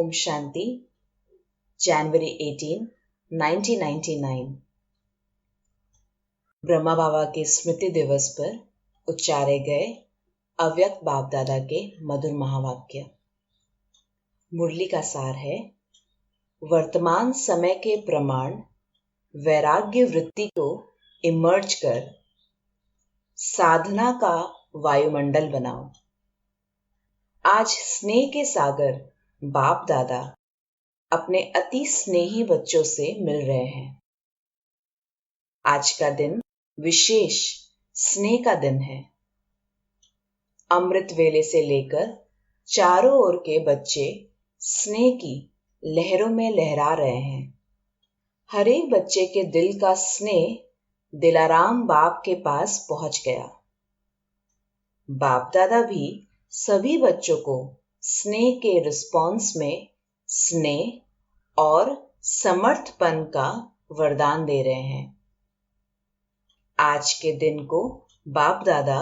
ओम शांति। जनवरी 18, 1999। ब्रह्मा बाबा के स्मृति दिवस पर उच्चारे गए अव्यक्त बाप दादा के मधुर महावाक्य। मुरली का सार है, वर्तमान समय के प्रमाण वैराग्य वृत्ति को इमर्ज कर साधना का वायुमंडल बनाओ। आज स्नेह के सागर बाप दादा अपने अति स्नेही बच्चों से मिल रहे हैं। आज का दिन विशेष स्नेह का दिन है। अमृत वेले से लेकर चारों ओर के बच्चे स्नेह की लहरों में लहरा रहे हैं। हर एक बच्चे के दिल का स्नेह दिलाराम बाप के पास पहुंच गया। बाप दादा भी सभी बच्चों को स्नेह के रिस्पॉन्स में स्नेह और समर्थपन का वरदान दे रहे हैं। आज के दिन को बाप दादा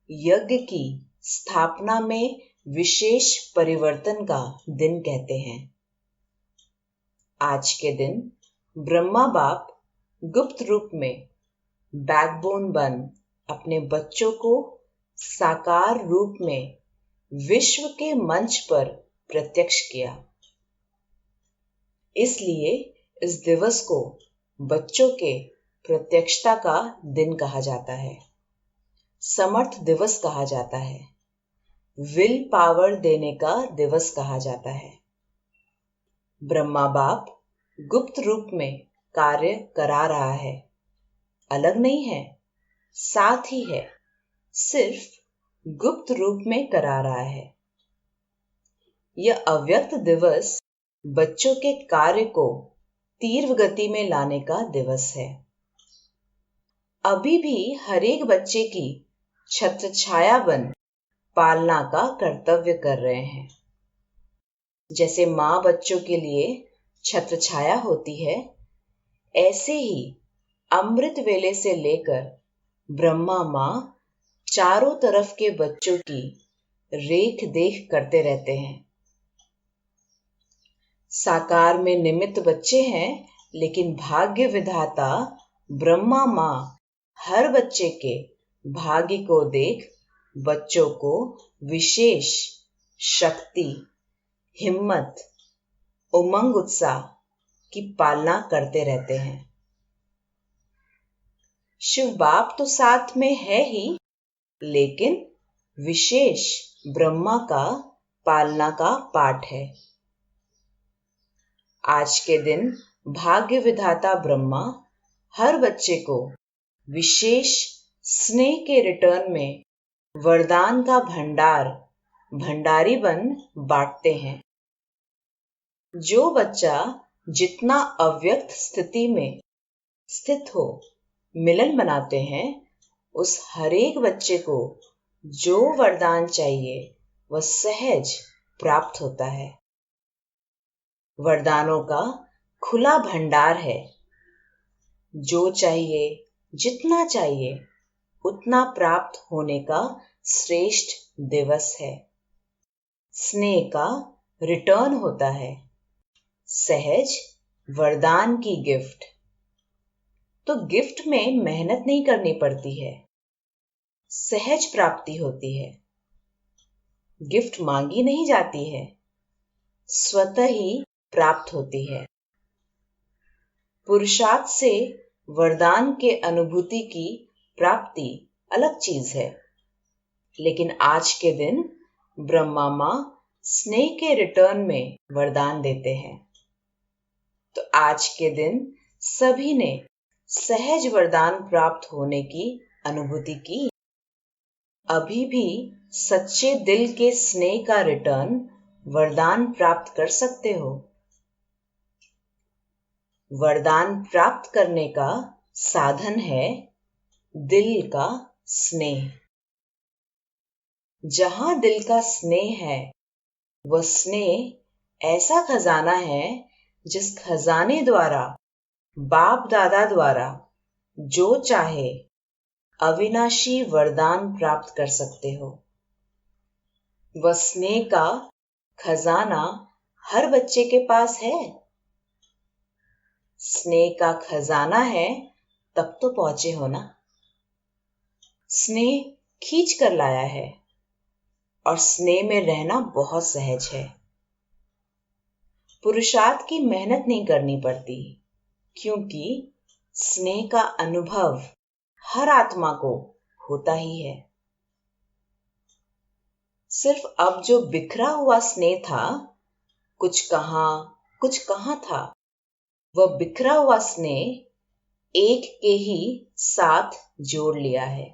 यज्ञ की स्थापना में विशेष परिवर्तन का दिन कहते हैं। आज के दिन ब्रह्मा बाप गुप्त रूप में बैकबोन बन अपने बच्चों को साकार रूप में विश्व के मंच पर प्रत्यक्ष किया। इसलिए इस दिवस को बच्चों के प्रत्यक्षता का दिन कहा जाता है, समर्थ दिवस कहा जाता है, विल पावर देने का दिवस कहा जाता है। ब्रह्मा बाप गुप्त रूप में कार्य करा रहा है, अलग नहीं है, साथ ही है, सिर्फ गुप्त रूप में करा रहा है। यह अव्यक्त दिवस बच्चों के कार्य को तीव्र गति में लाने का दिवस है। अभी भी हर एक बच्चे की छत्र छाया बन पालना का कर्तव्य कर रहे हैं। जैसे माँ बच्चों के लिए छत्र छाया होती है, ऐसे ही अमृत वेले से लेकर ब्रह्मा माँ चारों तरफ के बच्चों की रेख देख करते रहते हैं। साकार में निमित्त बच्चे हैं, लेकिन भाग्य विधाता ब्रह्मा माँ हर बच्चे के भाग्य को देख बच्चों को विशेष शक्ति, हिम्मत, उमंग, उत्साह की पालना करते रहते हैं। शिव बाप तो साथ में है ही, लेकिन विशेष ब्रह्मा का पालना का पाठ है। आज के दिन भाग्य विधाता ब्रह्मा हर बच्चे को विशेष स्नेह के रिटर्न में वरदान का भंडारी बन बांटते हैं। जो बच्चा जितना अव्यक्त स्थिति में स्थित हो मिलन बनाते हैं, उस हर एक बच्चे को जो वरदान चाहिए वह सहज प्राप्त होता है। वरदानों का खुला भंडार है। जो चाहिए, जितना चाहिए, उतना प्राप्त होने का श्रेष्ठ दिवस है। स्नेह का रिटर्न होता है। सहज वरदान की गिफ्ट। तो गिफ्ट में मेहनत नहीं करनी पड़ती है, सहज प्राप्ति होती है। गिफ्ट मांगी नहीं जाती है, स्वतः ही प्राप्त होती है। पुरुषार्थ से वरदान के अनुभूति की प्राप्ति अलग चीज है, लेकिन आज के दिन ब्रह्मा माँ स्नेह के रिटर्न में वरदान देते हैं। तो आज के दिन सभी ने सहज वरदान प्राप्त होने की अनुभूति की। अभी भी सच्चे दिल के स्नेह का रिटर्न वरदान प्राप्त कर सकते हो। वरदान प्राप्त करने का साधन है दिल का स्नेह। जहां दिल का स्नेह है, वह स्नेह ऐसा खजाना है जिस खजाने द्वारा बाप दादा द्वारा जो चाहे अविनाशी वरदान प्राप्त कर सकते हो। वह स्नेह का खजाना हर बच्चे के पास है। स्नेह का खजाना है तब तो पहुंचे हो ना। स्नेह खींच कर लाया है और स्नेह में रहना बहुत सहज है। पुरुषार्थ की मेहनत नहीं करनी पड़ती, क्योंकि स्नेह का अनुभव हर आत्मा को होता ही है। सिर्फ अब जो बिखरा हुआ स्नेह था, कुछ कहां था, वह बिखरा हुआ स्नेह एक के ही साथ जोड़ लिया है।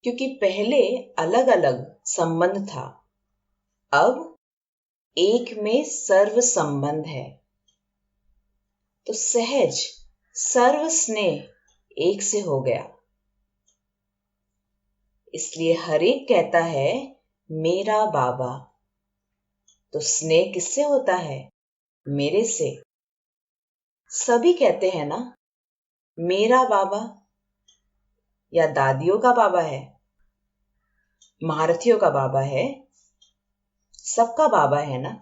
क्योंकि पहले अलग अलग संबंध था, अब एक में सर्व संबंध है। तो सहज सर्व स्नेह एक से हो गया। इसलिए हर एक कहता है मेरा बाबा। तो स्नेह किससे होता है? मेरे से। सभी कहते हैं ना, मेरा बाबा। या दादियों का बाबा है, महारथियों का बाबा है, सबका बाबा है ना।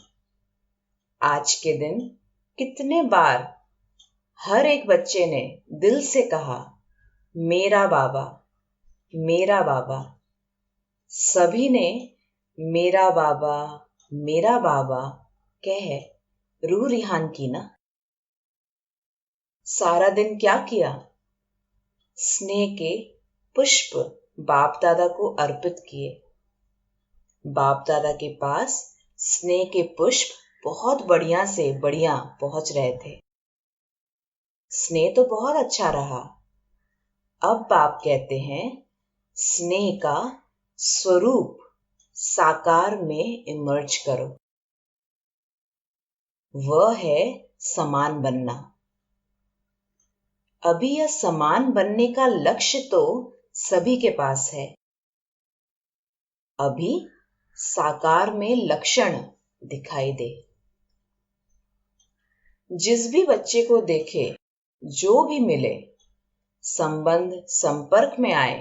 आज के दिन कितने बार हर एक बच्चे ने दिल से कहा मेरा बाबा, मेरा बाबा। सभी ने मेरा बाबा कह रूह रिहान की ना। सारा दिन क्या किया? स्नेह के पुष्प बाप दादा को अर्पित किए। बाप दादा के पास स्नेह के पुष्प बहुत बढ़िया से बढ़िया पहुंच रहे थे। स्नेह तो बहुत अच्छा रहा। अब बाप कहते हैं स्नेह का स्वरूप साकार में इमर्ज करो। वह है समान बनना। अभी यह समान बनने का लक्ष्य तो सभी के पास है। अभी साकार में लक्षण दिखाई दे। जिस भी बच्चे को देखे, जो भी मिले, संबंध संपर्क में आए,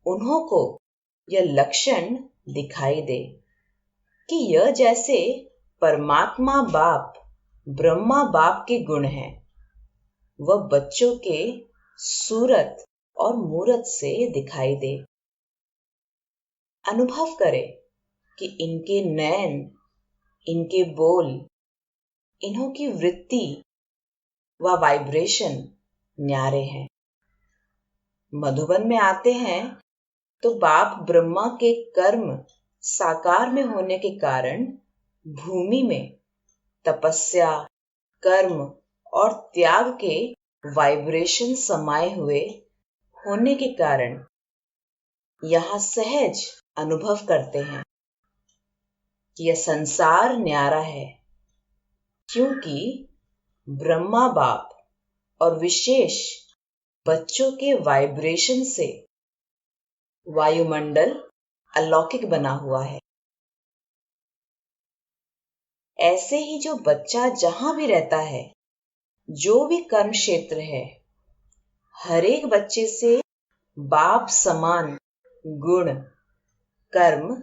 उन्हों को यह लक्षण दिखाई दे कि यह जैसे परमात्मा बाप, ब्रह्मा बाप के गुण हैं, वह बच्चों के सूरत और मूरत से दिखाई दे। अनुभव करे कि इनके नयन, इनके बोल, इन्हों की वृत्ति व वाइब्रेशन न्यारे हैं। मधुबन में आते हैं तो बाप ब्रह्मा के कर्म साकार में होने के कारण भूमि में तपस्या, कर्म और त्याग के वाइब्रेशन समाये हुए होने के कारण यहां सहज अनुभव करते हैं कि यह संसार न्यारा है, क्योंकि ब्रह्मा बाप और विशेष बच्चों के वाइब्रेशन से वायुमंडल अलौकिक बना हुआ है। ऐसे ही जो बच्चा जहां भी रहता है, जो भी कर्म क्षेत्र है, हर एक बच्चे से बाप समान गुण, कर्म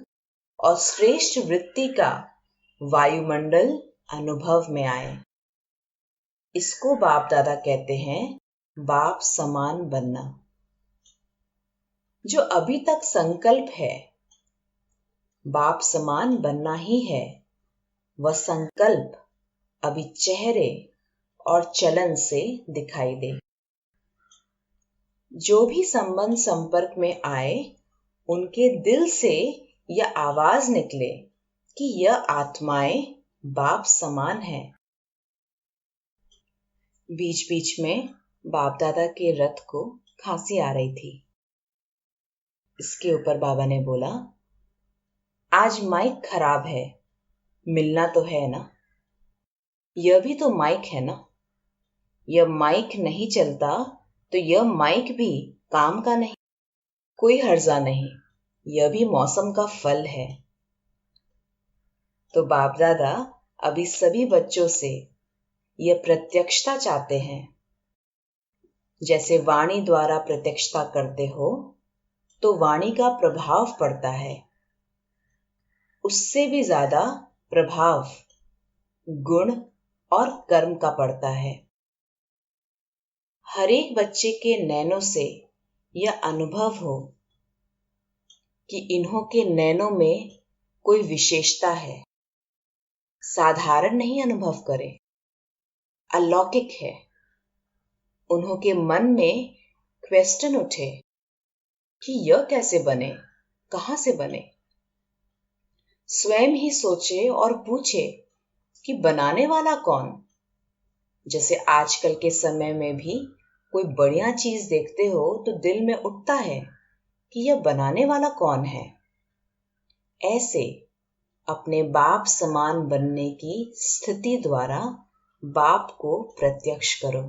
और श्रेष्ठ वृत्ति का वायुमंडल अनुभव में आए। इसको बाप दादा कहते हैं बाप समान बनना। जो अभी तक संकल्प है बाप समान बनना ही है, वह संकल्प अभी चेहरे और चलन से दिखाई दे। जो भी संबंध संपर्क में आए, उनके दिल से यह आवाज निकले कि यह आत्माएं बाप समान है। बीच बीच में बाप दादा के रथ को खांसी आ रही थी। इसके ऊपर बाबा ने बोला, आज माइक खराब है, मिलना तो है ना। यह भी तो माइक है ना। यह माइक नहीं चलता तो यह माइक भी काम का नहीं। कोई हर्जा नहीं, यह भी मौसम का फल है। तो बाप दादा अभी सभी बच्चों से यह प्रत्यक्षता चाहते हैं। जैसे वाणी द्वारा प्रत्यक्षता करते हो तो वाणी का प्रभाव पड़ता है, उससे भी ज्यादा प्रभाव गुण और कर्म का पड़ता है। हर एक बच्चे के नैनों से यह अनुभव हो कि इन्हों के नैनों में कोई विशेषता है, साधारण नहीं अनुभव करे, अलौकिक है। उन्हों के मन में क्वेश्चन उठे कि यह कैसे बने, कहां से बने। स्वयं ही सोचे और पूछे कि बनाने वाला कौन। जैसे आजकल के समय में भी कोई बढ़िया चीज देखते हो तो दिल में उठता है कि यह बनाने वाला कौन है। ऐसे अपने बाप समान बनने की स्थिति द्वारा बाप को प्रत्यक्ष करो।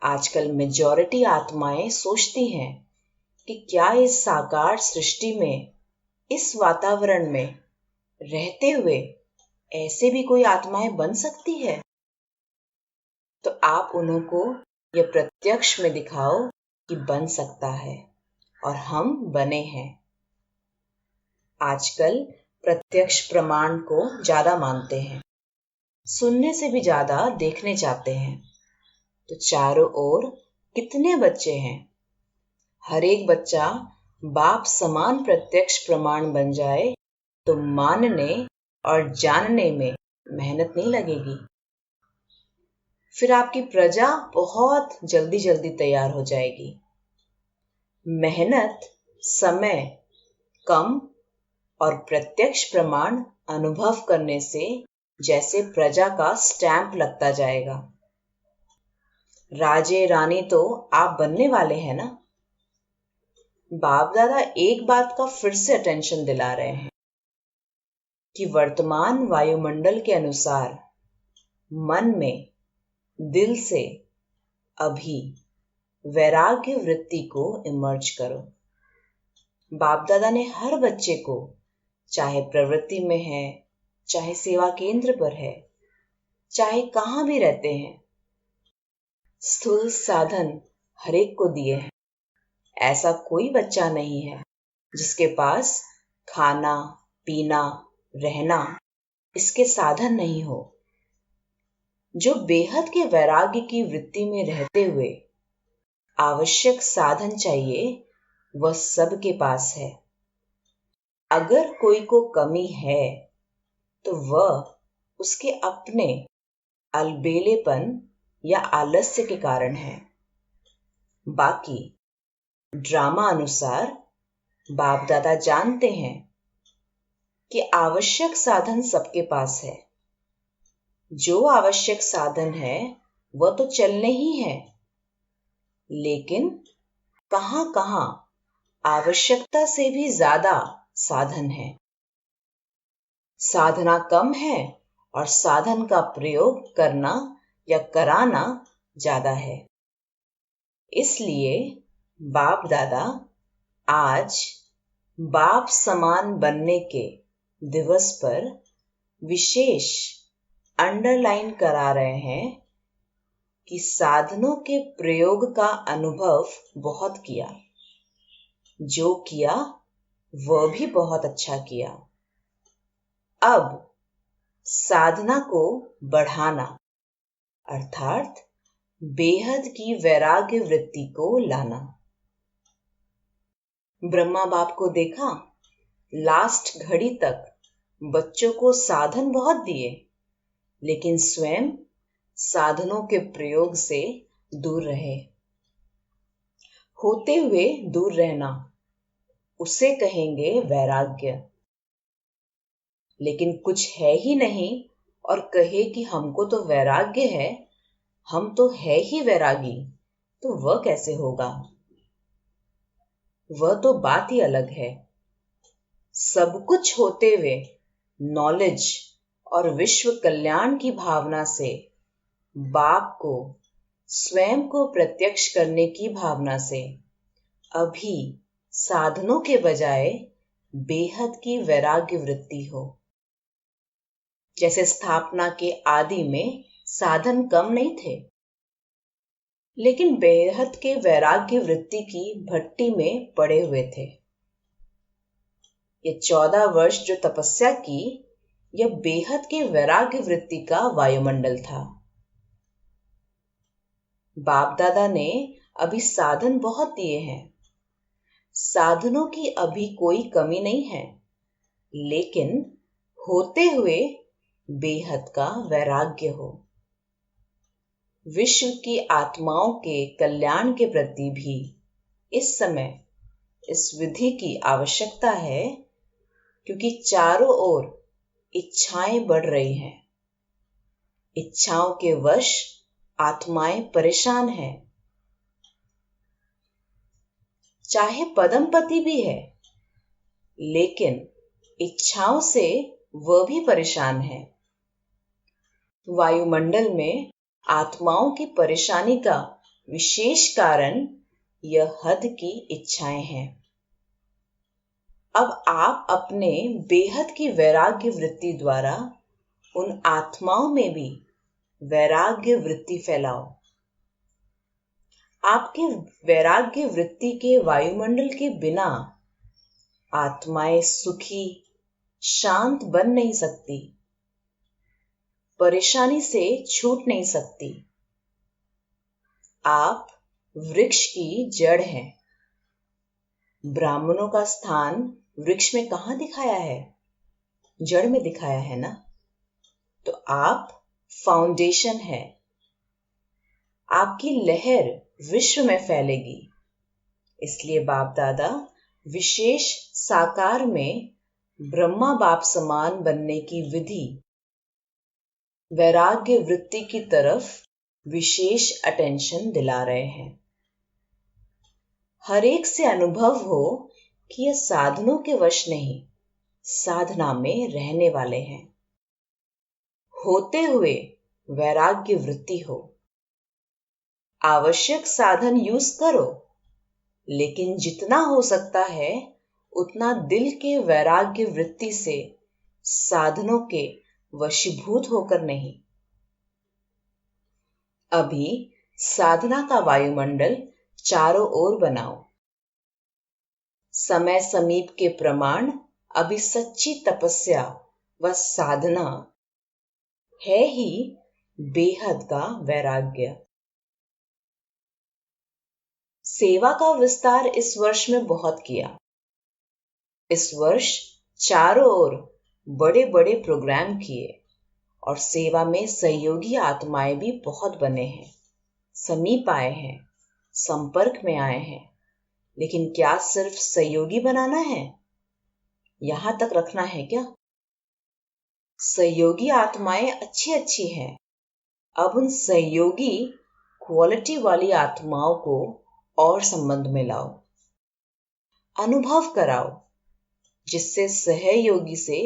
आजकल मेजॉरिटी आत्माएं सोचती हैं कि क्या इस साकार सृष्टि में, इस वातावरण में रहते हुए ऐसे भी कोई आत्माएं बन सकती है। तो आप उन्हों को यह प्रत्यक्ष में दिखाओ कि बन सकता है, और हम बने हैं। आजकल प्रत्यक्ष प्रमाण को ज्यादा मानते हैं, सुनने से भी ज्यादा देखने चाहते हैं। तो चारों ओर कितने बच्चे हैं। हर एक बच्चा बाप समान प्रत्यक्ष प्रमाण बन जाए तो मानने और जानने में मेहनत नहीं लगेगी। फिर आपकी प्रजा बहुत जल्दी जल्दी तैयार हो जाएगी। मेहनत, समय कम और प्रत्यक्ष प्रमाण अनुभव करने से जैसे प्रजा का स्टैंप लगता जाएगा। राजे रानी तो आप बनने वाले हैं ना। बाप दादा एक बात का फिर से अटेंशन दिला रहे हैं कि वर्तमान वायुमंडल के अनुसार मन में, दिल से अभी वैराग्य वृत्ति को इमर्ज करो। बाप दादा ने हर बच्चे को, चाहे प्रवृत्ति में है, चाहे सेवा केंद्र पर है, चाहे कहां भी रहते हैं, स्थूल साधन हर एक को दिए हैं। ऐसा कोई बच्चा नहीं है जिसके पास खाना, पीना, रहना इसके साधन नहीं हो। जो बेहद के वैराग्य की वृत्ति में रहते हुए आवश्यक साधन चाहिए, वह सबके पास है। अगर कोई को कमी है तो वह उसके अपने अलबेलेपन या आलस्य के कारण है। बाकी ड्रामा अनुसार बाप दादा जानते हैं कि आवश्यक साधन सबके पास है। जो आवश्यक साधन है वह तो चलने ही है, लेकिन कहां कहां आवश्यकता से भी ज्यादा साधन है। साधना कम है और साधन का प्रयोग करना या कराना ज्यादा है। इसलिए बाप दादा आज बाप समान बनने के दिवस पर विशेष अंडरलाइन करा रहे हैं कि साधनों के प्रयोग का अनुभव बहुत किया, जो किया वह भी बहुत अच्छा किया। अब साधना को बढ़ाना अर्थात बेहद की वैराग्य वृत्ति को लाना। ब्रह्मा बाप को देखा, लास्ट घड़ी तक बच्चों को साधन बहुत दिए, लेकिन स्वयं साधनों के प्रयोग से दूर रहे। होते हुए दूर रहना उसे कहेंगे वैराग्य। लेकिन कुछ है ही नहीं और कहे कि हमको तो वैराग्य है, हम तो है ही वैरागी, तो वह कैसे होगा। वह तो बात ही अलग है। सब कुछ होते हुए नॉलेज और विश्व कल्याण की भावना से बाप को, स्वयं को प्रत्यक्ष करने की भावना से अभी साधनों के बजाय बेहद की वैराग्य वृत्ति हो। जैसे स्थापना के आदि में साधन कम नहीं थे, लेकिन बेहद के वैराग्य वृत्ति की भट्टी में पड़े हुए थे। ये 14 वर्ष जो तपस्या की, यह बेहद के वैराग्य वृत्ति का वायुमंडल था। बाप दादा ने अभी साधन बहुत दिए हैं। साधनों की अभी कोई कमी नहीं है, लेकिन होते हुए बेहद का वैराग्य हो। विश्व की आत्माओं के कल्याण के प्रति भी इस समय इस विधि की आवश्यकता है, क्योंकि चारों ओर इच्छाएं बढ़ रही हैं। इच्छाओं के वश आत्माएं परेशान हैं। चाहे पदमपति भी है, लेकिन इच्छाओं से वह भी परेशान है। वायुमंडल में आत्माओं की परेशानी का विशेष कारण यह हद की इच्छाएं हैं। अब आप अपने बेहद की वैराग्य वृत्ति द्वारा उन आत्माओं में भी वैराग्य वृत्ति फैलाओ। आपके वैराग्य वृत्ति के वायुमंडल के बिना आत्माएं सुखी, शांत बन नहीं सकती, परेशानी से छूट नहीं सकती। आप वृक्ष की जड़ हैं। ब्राह्मणों का स्थान वृक्ष में कहाँ दिखाया है? जड़ में दिखाया है ना? तो आप फाउंडेशन है। आपकी लहर विश्व में फैलेगी। इसलिए बाप दादा विशेष साकार में ब्रह्मा बाप समान बनने की विधि, वैराग्य वृत्ति की तरफ विशेष अटेंशन दिला रहे हैं। हर एक से अनुभव हो कि यह साधनों के वश नहीं, साधना में रहने वाले हैं। होते हुए वैराग्य वृत्ति हो। आवश्यक साधन यूज करो, लेकिन जितना हो सकता है उतना दिल के वैराग्य वृत्ति से, साधनों के वशीभूत होकर नहीं। अभी साधना का वायुमंडल चारों ओर बनाओ। समय समीप के प्रमाण अभी सच्ची तपस्या व साधना है ही बेहद का वैराग्य। सेवा का विस्तार इस वर्ष में बहुत किया। इस वर्ष चारों ओर बड़े बड़े प्रोग्राम किए और सेवा में सहयोगी आत्माएं भी बहुत बने हैं, समीप आए हैं, संपर्क में आए हैं। लेकिन क्या सिर्फ सहयोगी बनाना है? यहां तक रखना है क्या? सहयोगी आत्माएं अच्छी अच्छी हैं। अब उन सहयोगी क्वालिटी वाली आत्माओं को और संबंध में लाओ, अनुभव कराओ, जिससे सहयोगी से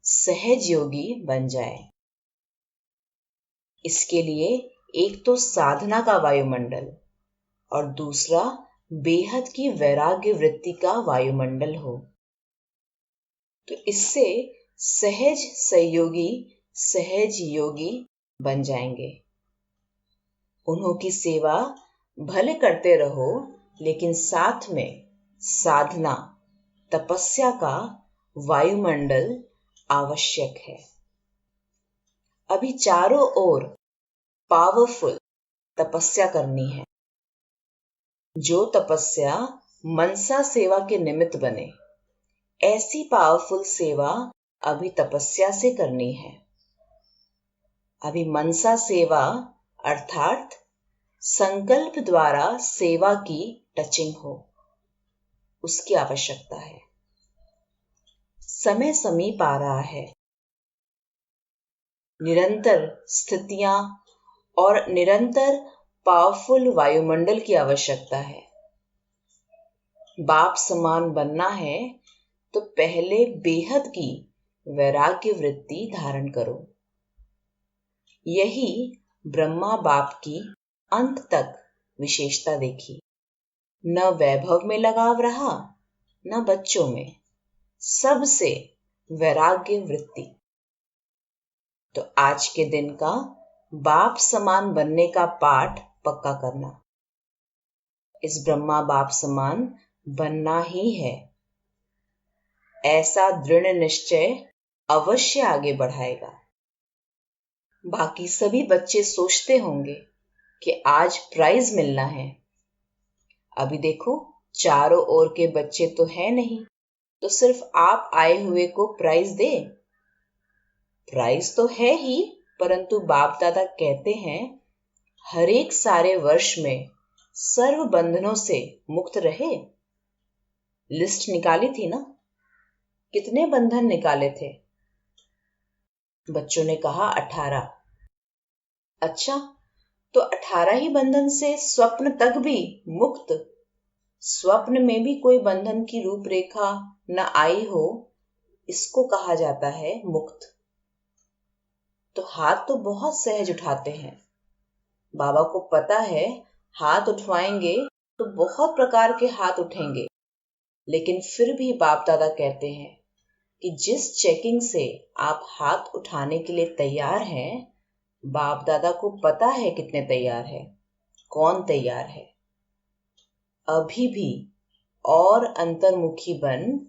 सहज योगी बन जाए। इसके लिए एक तो साधना का वायुमंडल और दूसरा बेहद की वैराग्य वृत्ति का वायुमंडल हो, तो इससे सहज सहयोगी सहज योगी बन जाएंगे। उन्हों की सेवा भले करते रहो, लेकिन साथ में साधना तपस्या का वायुमंडल आवश्यक है। अभी चारों ओर पावरफुल तपस्या करनी है। जो तपस्या मनसा सेवा के निमित्त बने, ऐसी पावरफुल सेवा अभी तपस्या से करनी है। अभी मनसा सेवा अर्थात संकल्प द्वारा सेवा की टचिंग हो, उसकी आवश्यकता है। समय समीप आ रहा है। निरंतर स्थितियां और निरंतर पावरफुल वायुमंडल की आवश्यकता है। बाप समान बनना है तो पहले बेहद की वैराग्य वृत्ति धारण करो। यही ब्रह्मा बाप की अंत तक विशेषता देखी। न वैभव में लगाव रहा, न बच्चों में, सबसे वैराग्य वृत्ति। तो आज के दिन का बाप समान बनने का पाठ पक्का करना। इस ब्रह्मा बाप समान बनना ही है, ऐसा दृढ़ निश्चय अवश्य आगे बढ़ाएगा। बाकी सभी बच्चे सोचते होंगे कि आज प्राइज मिलना है। अभी देखो, चारों ओर के बच्चे तो है नहीं, तो सिर्फ आप आए हुए को प्राइज दे। प्राइज तो है ही, परंतु बाप दादा कहते हैं हर एक सारे वर्ष में सर्व बंधनों से मुक्त रहे। लिस्ट निकाली थी ना? कितने बंधन निकाले थे? बच्चों ने कहा 18। अच्छा, तो 18 ही बंधन से स्वप्न तक भी मुक्त? स्वप्न में भी कोई बंधन की रूपरेखा न आई हो, इसको कहा जाता है मुक्त। तो हाथ तो बहुत सहज उठाते हैं। बाबा को पता है हाथ उठवाएंगे तो बहुत प्रकार के हाथ उठेंगे, लेकिन फिर भी बाप दादा कहते हैं कि जिस चेकिंग से आप हाथ उठाने के लिए तैयार हैं, बाप दादा को पता है कितने तैयार है, कौन तैयार है। अभी भी और अंतर्मुखी बन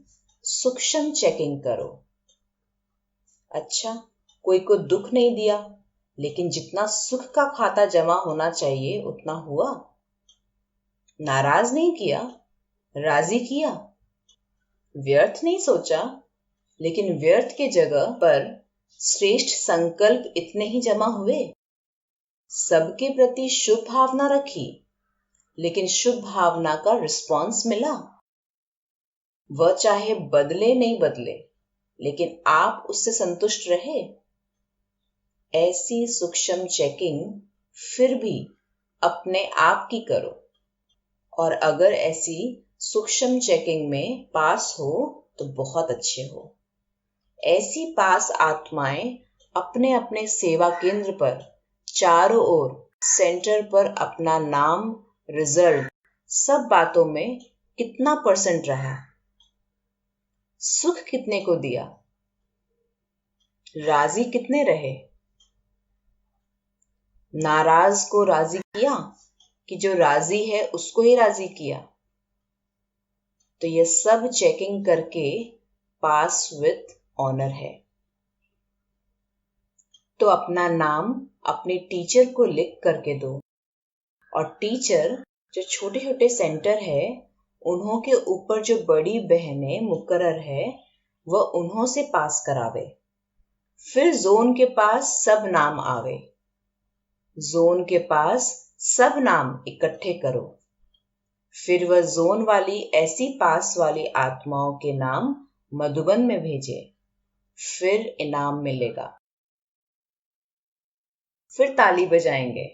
सूक्ष्म चेकिंग करो। अच्छा, कोई को दुख नहीं दिया, लेकिन जितना सुख का खाता जमा होना चाहिए उतना हुआ। नाराज नहीं किया, राजी किया। व्यर्थ नहीं सोचा, लेकिन व्यर्थ के जगह पर श्रेष्ठ संकल्प इतने ही जमा हुए। सबके प्रति शुभ भावना रखी, लेकिन शुभ भावना का रिस्पॉन्स मिला। वह चाहे बदले नहीं बदले, लेकिन आप उससे संतुष्ट रहे। ऐसी सूक्ष्म चेकिंग फिर भी अपने आप की करो, और अगर ऐसी सूक्ष्म चेकिंग में पास हो तो बहुत अच्छे हो। ऐसी पास आत्माएं अपने अपने सेवा केंद्र पर चारों ओर सेंटर पर अपना नाम, रिजल्ट, सब बातों में कितना % रहा, सुख कितने को दिया, राजी कितने रहे, नाराज को राजी किया कि जो राजी है उसको ही राजी किया। तो ये सब चेकिंग करके पास विथ ऑनर है। तो अपना नाम अपने टीचर को लिख करके दो, और टीचर जो छोटे छोटे सेंटर है उन्हों के ऊपर जो बड़ी बहनें मुकर्रर है वह उन्हों से पास करावे। फिर जोन के पास सब नाम आवे, जोन के पास सब नाम इकट्ठे करो। फिर वह जोन वाली ऐसी पास वाली आत्माओं के नाम मधुबन में भेजे, फिर इनाम मिलेगा। फिर ताली बजाएंगे।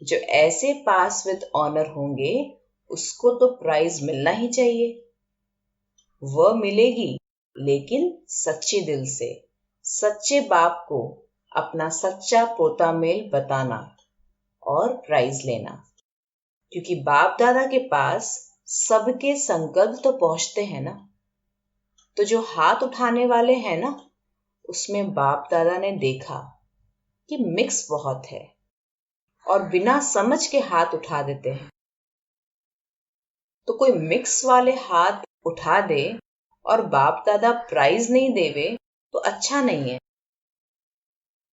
जो ऐसे पास विद ऑनर होंगे उसको तो प्राइज मिलना ही चाहिए। वह मिलेगी, लेकिन सच्चे दिल से, सच्चे बाप को अपना सच्चा पोता मेल बताना और प्राइज लेना। क्योंकि बाप दादा के पास सबके संकल्प तो पहुंचते हैं ना। तो जो हाथ उठाने वाले हैं ना, उसमें बाप दादा ने देखा कि मिक्स बहुत है और बिना समझ के हाथ उठा देते हैं। तो कोई मिक्स वाले हाथ उठा दे और बाप दादा प्राइज नहीं देवे तो अच्छा नहीं है।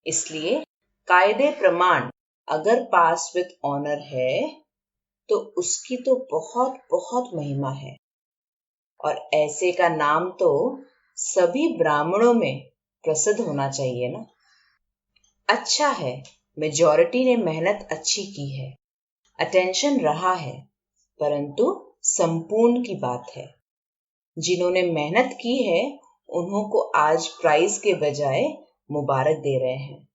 इसलिए कायदे प्रमाण अगर पास विद ऑनर है तो उसकी तो बहुत बहुत महिमा है, और ऐसे का नाम तो सभी ब्राह्मणों में प्रसिद्ध होना चाहिए ना। अच्छा है, मेजॉरिटी ने मेहनत अच्छी की है, अटेंशन रहा है, परंतु संपूर्ण की बात है। जिन्होंने मेहनत की है उन्हों को आज प्राइज के बजाय मुबारक दे रहे हैं।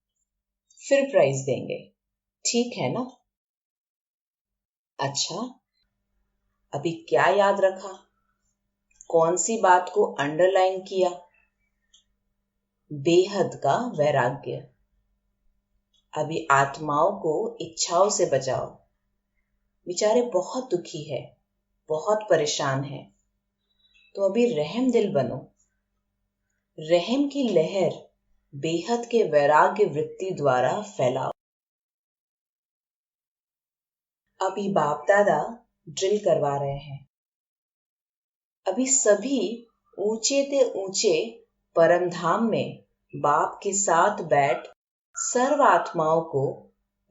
फिर प्राइज देंगे, ठीक है ना? अच्छा, अभी क्या याद रखा? कौन सी बात को अंडरलाइन किया? बेहद का वैराग्य। अभी आत्माओं को इच्छाओं से बचाओ। बेचारे बहुत दुखी है, बहुत परेशान है। तो अभी रहम दिल बनो। रहम की लहर बेहद के वैराग्य वृत्ति द्वारा फैलाओ। अभी बाप दादा ड्रिल करवा रहे हैं। अभी सभी ऊंचे ते ऊंचे परम धाम में बाप के साथ बैठ सर्व आत्माओं को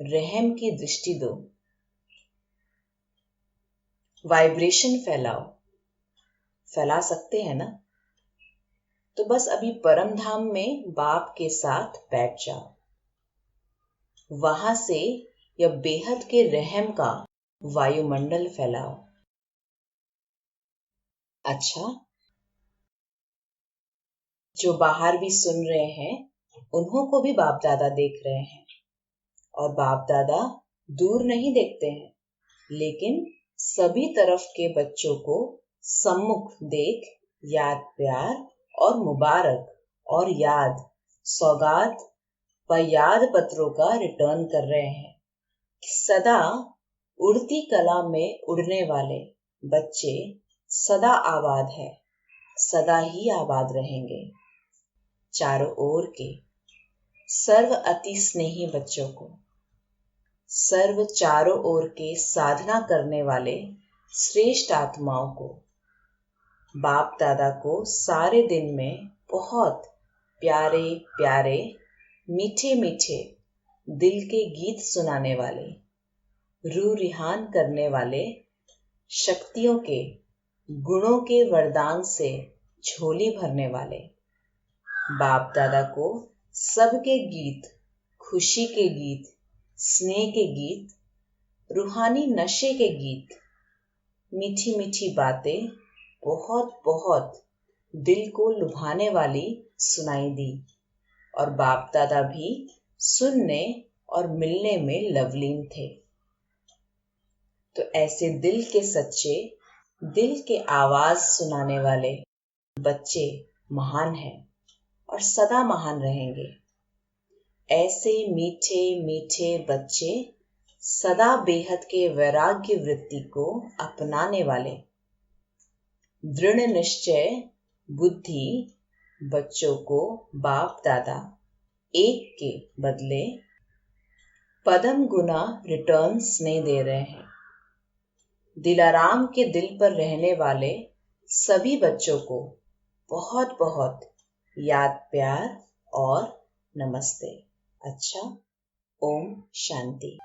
रहम की दृष्टि दो। वाइब्रेशन फैलाओ। फैला सकते हैं ना? तो बस अभी परम धाम में बाप के साथ बैठ जाओ। वहां से यह बेहद के रहम का वायुमंडल फैलाओ। अच्छा, जो बाहर भी सुन रहे हैं उन्हों को भी बाप दादा देख रहे हैं, और बाप दादा दूर नहीं देखते हैं, लेकिन सभी तरफ के बच्चों को सम्मुख देख याद प्यार और मुबारक और याद सौगात व याद पत्रों का रिटर्न कर रहे हैं। सदा उड़ती कला में उड़ने वाले बच्चे सदा आबाद है, सदा ही आबाद रहेंगे। चारों ओर के सर्व अति स्नेही बच्चों को, सर्व चारों ओर के साधना करने वाले श्रेष्ठ आत्माओं को, बाप दादा को सारे दिन में बहुत प्यारे प्यारे मीठे मीठे दिल के गीत सुनाने वाले, रूह रिहान करने वाले, शक्तियों के गुणों के वरदान से झोली भरने वाले बाप दादा को सबके गीत, खुशी के गीत, स्नेह के गीत, रूहानी नशे के गीत, मीठी मीठी बातें बहुत बहुत दिल को लुभाने वाली सुनाई दी, और बाप दादा भी सुनने और मिलने में लवलीन थे। तो ऐसे दिल के सच्चे, दिल के आवाज सुनाने वाले बच्चे महान हैं और सदा महान रहेंगे। ऐसे मीठे मीठे बच्चे सदा बेहद के वैराग्य वृत्ति को अपनाने वाले दृढ़ निश्चय बुद्धि बच्चों को बाप दादा एक के बदले पदम गुना रिटर्न स्नेह दे रहे हैं। दिलाराम के दिल पर रहने वाले सभी बच्चों को बहुत बहुत याद प्यार और नमस्ते। अच्छा, ओम शांति।